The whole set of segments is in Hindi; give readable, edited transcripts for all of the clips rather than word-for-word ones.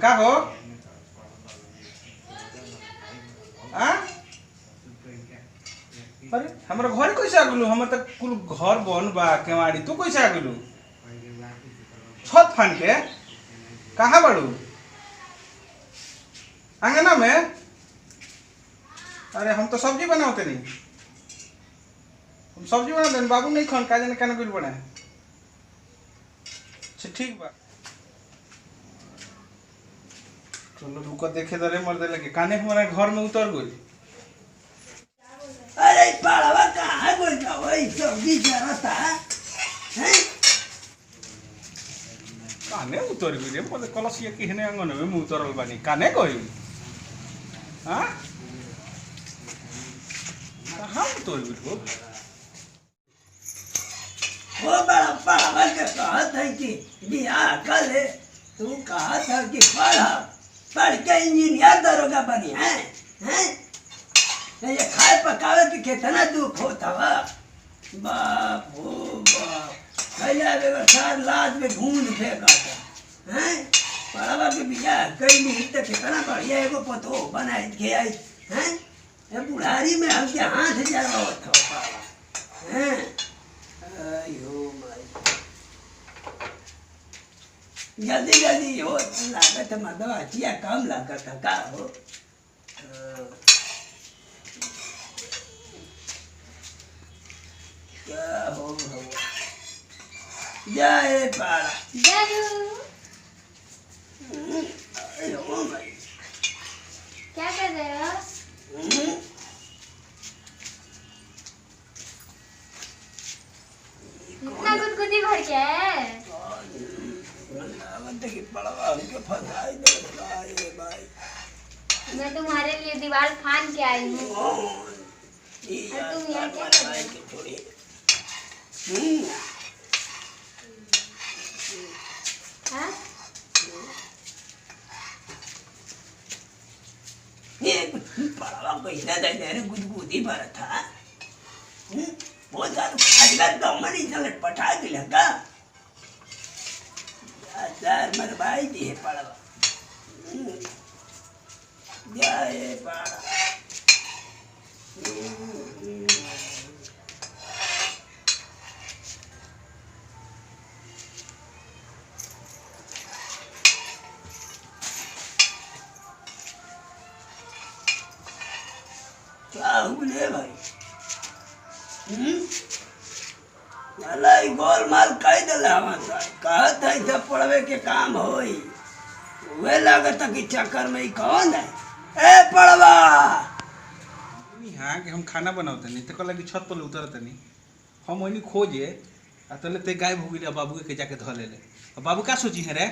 का हो आ अरे हमारा घर कैसे आ गेलू हमर तक कुल घर बन बा केवाड़ी तू कैसे आ गेलू छत फान के कहाँ बड़ू आंगना में अरे हम तो सब्जी बनाते नहीं हम सब्जी बनाते नहीं बाबू नहीं खान का जाने कहना कुछ बनाए ठीक बा चलो रुको देखे दरे मर दे लगे काने हमारे घर में उतर गई अरे पाड़वा कहाँ बोल रहा वही सब्जी जरूरत है काने उतर गई रे बोले कलसिया की हने आंगन में उतरल बानी काने गई हां कहाँ उतर गई वो बड़ा पाड़वा के कहा था कि बियाह कर ले तू कहा था कि पढ़ के इंजीनियर दरोगा बनी है ये खाए पकावे के कितना दुख होता है बाप हो बाप पहले व्यवस्था लाज में ढूंढ फेंका था हैं पाड़वा के बियाह कई नहीं तो कितना बढ़िया एगो पतो बनाए के आई हैं ये बुढ़ारी में हम के हाथ जरा था पाड़वा हैं अयो माई जल्दी जल्दी हो लागत मर्दवा चिया कम लागत का हो क्या हो जय पाड़ा अयो माई क्या कर रहे हो इतना गुदगुदी भर के है कि पड़वा हमके फंसाई दे भाई मैं तुम्हारे लिए दीवार फान के आई हूँ और तुम यहाँ क्या कर रहे हो हाँ? ये पड़वा कैसा दे गुदगुदी भरा था वो सर अजगर गमन चलट पटा के लगा सर मरवाई दी है पड़वा जय पाड़ा क्या हुए भाई गोलमाल कह दिल कहत है सब पढ़वे के काम होई वे लागत कि चक्कर में कौन है ए पढ़वा हाँ कि हम खाना बनाते नहीं तो लगी छत पर उतरते नहीं हम वही खोजे आ तले ते गायब हो गई बाबू के जाके धो ले बाबू का सोची है रे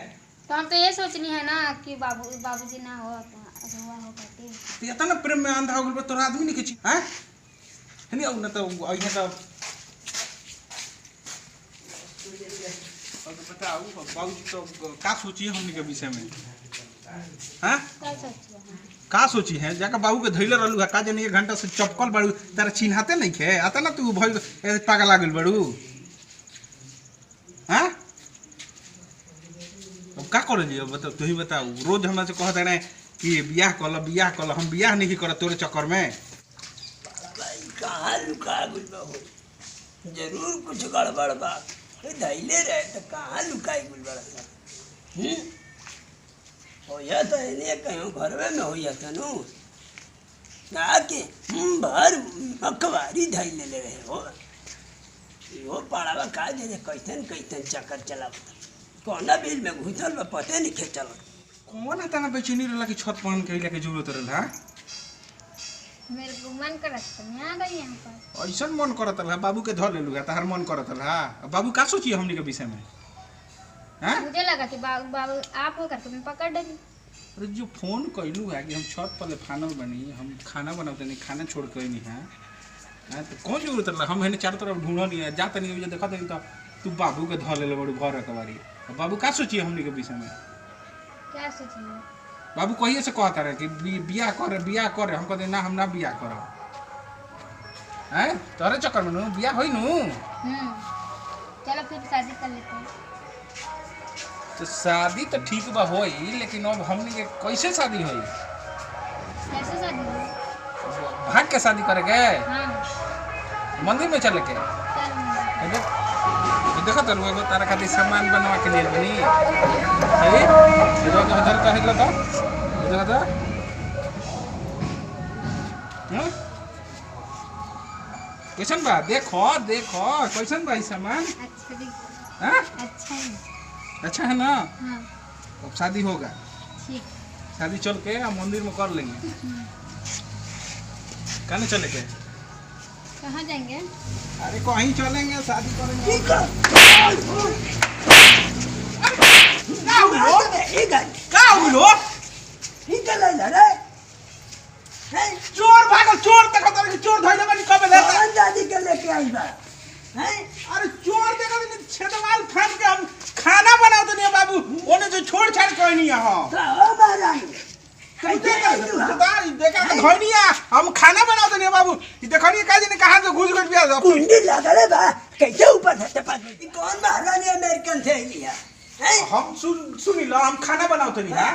तो हम तो ये सोचनी है ना कि बाबूजी ना हो हुआ हो करके तो इतना प्रेम में अंधा हो गई तोरा आदमी नहीं खींची हैं नहीं अब ना तो यहाँ तो बताओ बाबूजी तो का सोची है हमने के विषय में हाँ का सोची है जाकर बाबू के धैले रहलू का जानी 1 घंटा से चपकल बाड़ू तारा चिन्हाते नहीं खे आता ना तू भइल पागल लागल बाड़ू हाँ अब का कर लियो बता तू ही बताओ रोज हमरा से कहत है कि बियाह कल हम बियाह नहीं कर तोरे चक्कर में कहाँ लुका गुल बाबू जरूर कुछ गड़बड़ बा धैले रहे तो कहाँ लुकाई गुल बड़ा होया तो इन्हें कहीं घरवे में होया था नु के भर मकवारी धैले ले रहे हो वो पड़ावा का जे कैसन चक्कर चलावता कौना बिल में घुसल बा पते नहीं खेचल कौन है तना बेचैनी रहला कि छत पहन के लेके जरूरत रहला मेरे को मन करत नहीं आ गई यहाँ पर ऐसा मन करत रहा बाबू के धर लेलू तार मन करत रहा बाबू का सोची हमनी के विषय में हैं मुझे लगा कि बाबू आप हो करके मैं पकड़ डाली अरे जो फोन कैलू है कि हम छत पर फानल बनी हम खाना बनाते नहीं खाना छोड़ के नहीं है तो कौन जरूरत रहा हम है चारों तरफ ढूंढ नहीं है जाते नहीं देखा नहीं तो तू बाबू के धर ले बड़ू घर रखवारी बाबू का सोची हमनी के विषय में क्या सोचिए बाबू कहिए से कहता रहे कि बियाह करे हम कहते ना हम ना बियाह कर हैं तोरे चक्कर में बियाह होई नु चलो फिर शादी कर लेते हैं तो शादी तो ठीक बा होई, लेकिन अब हमनी के कैसे शादी होई? कैसे शादी हो? भाग के शादी करे के, हाँ मंदिर में चले के। चल देखो तो एगो तारा खातिर सामान बनवा के लिए बनी है। इधर का इधर का हिला था, इधर का कैसन बा? देखो देखो कैसन बा ई सामान? अच्छा दिख हाँ अच्छा है। अच्छा है ना? हाँ अब शादी होगा, ठीक। शादी चल के हम मंदिर में कर लेंगे। कहने चले के? कहाँ जाएंगे? अरे कहीं चलेंगे, शादी करेंगे। चोर भागल, चोर देखो तो चोर धइले बानी कब लेता? दादी के लेके आई बा हैं? अरे चोर देखो तो छेदवाल फाड़ के हम खाना बनाओ तो नहीं बाबू, ओने जो छोड़ छाड़ कोई नहीं है। हां तो महारानी कैसे आई बा? दाई देखा तो कोई नहीं है, हम खाना बनाओ तो नहीं बाबू। ये देखो नहीं काजी ने कहां से घुस गई बिया। कुंडी लगले बा, कैसे ऊपर से पास में? कौन महारानी अमेरिकन से आई है? हैं? हम सुनी लो, हम खाना बनाओ तो नहीं है।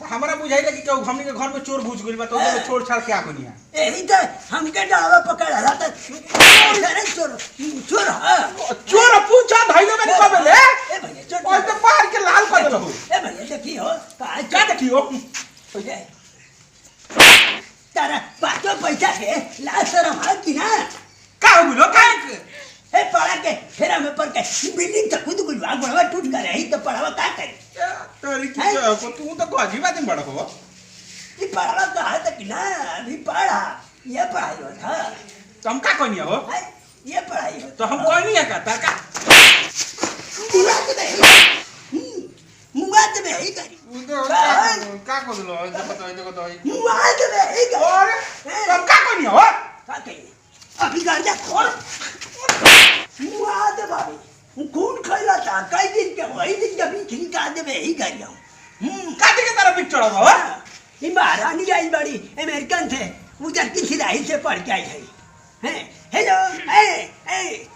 हमारा बुझाइला कि केहू हमनी के घर में चोर घुस गइल बा, तो ओने छोड़ छाड़ क्या कोनी है। यही तो हमके डावा पकड़ रहा था। चोर चोर हाँ। चोर पूछा धइले बानी कब ले? ए भैया चोर ओए तो पार के लाल कर देलहु। ए भैया देखियो कहाँ का देखियो? हो जाए तारा पाँचों पैसा के लाज शर्म आती ना? का हो गेलो का? ए पढ़ा के फेरा में पढ़ के बिल्डिंग तो खुद कुछ बढ़वा टूट कर रही तो पढ़ावा का करे? तोरी की को तू तो गजी बात में बड़ा हो। ये पढ़ावा कहा तक ना अभी पढ़ा ये पढ़ाई हो था। तो हम का कोनी हो? है? ये पढ़ाई हो तो हम कोई नहीं है का का? मुआ तो नहीं मुआ तो नहीं करी का को दलो देखो तो मुआ तो नहीं करी और हम का कोनी हो? का कही अभी घर जा खोल मुआ तो भाभी खून खैला था कई दिन के वही दिन के बीच निकाल दे मैं ही कर जाऊं। काटी के तरफ पिक्चर हो। ये महारानी आई बड़ी अमेरिकन थे उधर की सिलाई से पढ़ के आई है। हेलो ए ए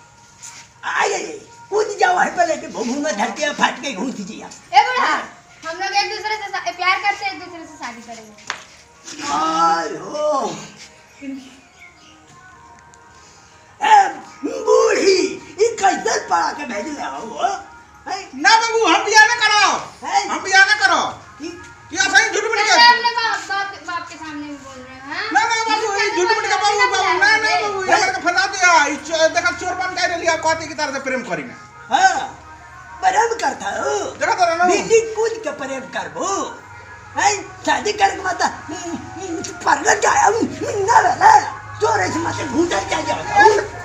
आई कूद जाओ है पहले के भूंगा धरती फाट के घूस जिया। ए बड़ा हम लोग एक दूसरे से प्यार करते हैं, एक दूसरे से शादी करेंगे। आयो बूढ़ी ये कैसे पढ़ा के भेज ले हो? ना बाबू हम बियाह ना करो, हम बियाह ना करो। ये सही झूठ मूठ कैसे के हमने बाप के सामने भी बोल रहे हैं? ना बाबू ये झूठ मूठ के बाबू ना बाबू ये हमरा के फंसा दिया। देखा चोर बन के लिया कहते की तरह से प्रेम करी ना। हां प्रेम करता हो देखा तो ना बिल्ली कूद के प्रेम करबो है शादी कर के माता परगट जाया ना वाला चोर ऐसे माथे भूतर जा जाओ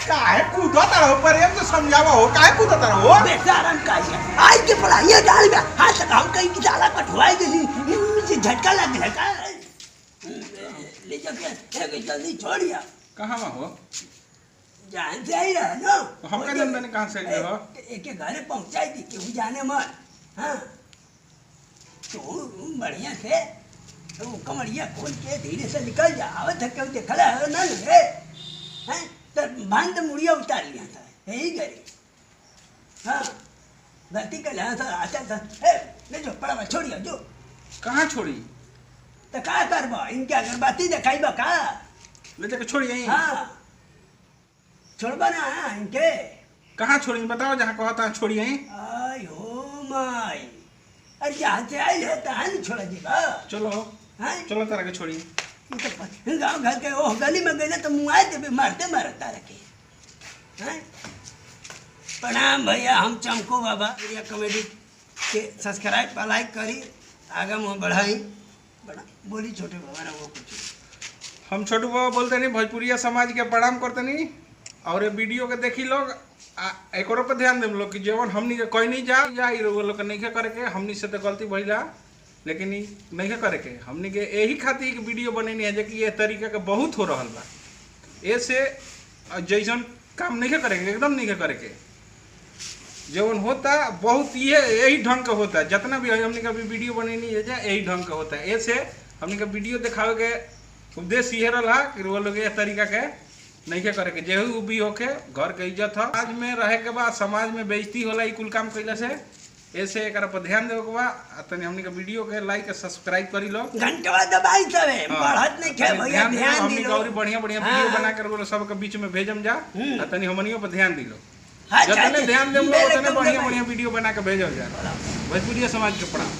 काहे कूदता रहो, प्रेम से समझावा हो, काहे कूदता रहो? बेचारन काहे आज के पढ़ाई डाल में हाथ काम कहीं की जाला कटवाई देली झटका लग गया का ले जाके एक जल्दी छोड़िया। कहां में हो? जान से आई रहा ना तो हम का जानते नहीं कहां से आई हो? एक के घर पहुंचाई थी क्यों जाने मत। हां तो बढ़िया से तो कमरिया खोल के धीरे से निकल जा आवत है क्यों देखला है ना रे हैं तो बांध मुड़िया उतार लिया था यही गरी। हाँ गलती कर लिया था आता था ए ले जो पड़ा छोड़िया जो कहां छोड़ी? तो का करबा इनके अगरबत्ती दिखाई बा का ले जाके छोड़ी यहीं। हाँ छोड़बा ना इनके कहां छोड़ी बताओ, जहां कहता है छोड़ी यहीं। आई हो माई अरे यहाँ से आई है तो नहीं छोड़ दीबा। चलो हाँ चलो तारा के छोड़ी। गाँव घर के ओह गली में गए तो मुँह देवे मारते मारता रखे। हैं प्रणाम भैया हम चमको बाबा एरिया कॉमेडी के सब्सक्राइब लाइक करी आगे मुँह बढ़ाई बड़ा बोली छोटे बाबा ना वो कुछ हम छोटू बाबा बोलते नहीं, भोजपुरिया समाज के प्रणाम करते नहीं। और ये वीडियो के देखी लोग एक और पर ध्यान देम लोग कि जीवन हमनी के कोई नहीं जा लोग के नहीं करे के, हमनी से तो गलती भइला लेकिन नहीं करे के। हमनी के यही खातिर एक वीडियो बनेनी है कि ये तरीका के बहुत हो रहा बा। ऐसे जैसन काम नहीं करेंगे, एकदम नहीं करे के। जवन होता बहुत ये यही ढंग का होता है, जितना भी हमने कभी वीडियो बनेनी है यही ढंग का होता है। ऐसे हमने का वीडियो दिखावे के उद्देश्य ये रहा कि वो लोग इस तरीका के नहीं के करे के। जेहू भी होके घर के इज्जत है, समाज में रहे के बाद समाज में बेइज्जती होला ई कुल काम कैला से। ऐसे एकरा पर ध्यान देवे के बा आ तनी हमनी के वीडियो के लाइक और सब्सक्राइब करी लो। घंटवा दबाई सबे बढ़त नहीं खे तनी भैया ध्यान हमनी दी के लो। और बढ़िया बढ़िया हाँ। वीडियो बना कर वो सबके बीच में भेजम जा आ तनी हमनियो पर ध्यान दी लो। अच्छा, जतने ध्यान देम मेरे उतने कम बढ़िया दबाई। बढ़िया वीडियो बना के भेजल जा। भोजपुरिया समाज के प्रणाम।